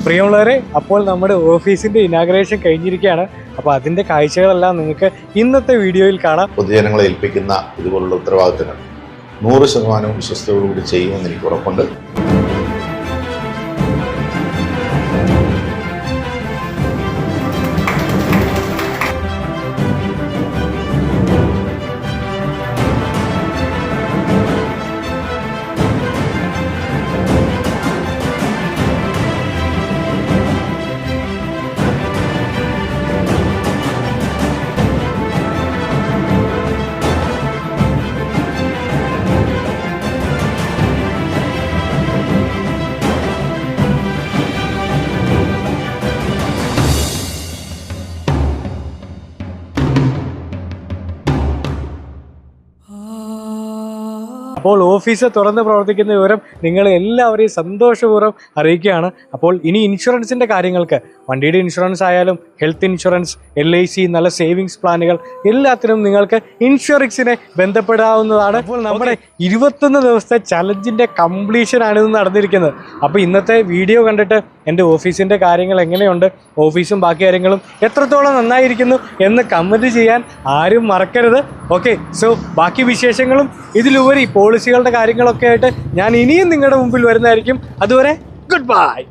പ്രിയമുള്ളവരെ, അപ്പോൾ നമ്മുടെ ഓഫീസിൻ്റെ ഇനാഗ്രേഷൻ കഴിഞ്ഞിരിക്കുകയാണ്. അപ്പോൾ അതിൻ്റെ കാഴ്ചകളെല്ലാം നിങ്ങൾക്ക് ഇന്നത്തെ വീഡിയോയിൽ കാണാം. പൊതുജനങ്ങളെ ഏൽപ്പിക്കുന്ന ഇതുപോലുള്ള ഉത്തരവാദിത്തങ്ങൾ 100% വിശ്വസ്തയോടുകൂടി ചെയ്യുമെന്ന് എനിക്ക് ഉറപ്പുണ്ട്. അപ്പോൾ ഓഫീസ് തുറന്ന് പ്രവർത്തിക്കുന്ന വിവരം നിങ്ങൾ എല്ലാവരെയും സന്തോഷപൂർവ്വം അറിയിക്കുകയാണ്. അപ്പോൾ ഇനി ഇൻഷുറൻസിൻ്റെ കാര്യങ്ങൾക്ക്, വണ്ടിയുടെ ഇൻഷുറൻസ് ആയാലും ഹെൽത്ത് ഇൻഷുറൻസ്, LIC, നല്ല സേവിങ്സ് പ്ലാനുകൾ, എല്ലാത്തിനും നിങ്ങൾക്ക് ഇൻഷുറൻസിനെ ബന്ധപ്പെടാവുന്നതാണ്. അപ്പോൾ നമ്മുടെ 21 ദിവസത്തെ ചലഞ്ചിൻ്റെ കംപ്ലീഷനാണ് ഇത് നടന്നിരിക്കുന്നത്. അപ്പോൾ ഇന്നത്തെ വീഡിയോ കണ്ടിട്ട് എൻ്റെ ഓഫീസിൻ്റെ കാര്യങ്ങൾ എങ്ങനെയുണ്ട്, ഓഫീസും ബാക്കി കാര്യങ്ങളും എത്രത്തോളം നന്നായിരിക്കുന്നു എന്ന് കമൻറ്റ് ചെയ്യാൻ ആരും മറക്കരുത്. ഓക്കെ, സോ ബാക്കി വിശേഷങ്ങളും ഇതിലുപരി പോളിസികളുടെ കാര്യങ്ങളൊക്കെ ആയിട്ട് ഞാൻ ഇനിയും നിങ്ങളുടെ മുമ്പിൽ വരുന്നതായിരിക്കും. അതുവരെ ഗുഡ് ബൈ.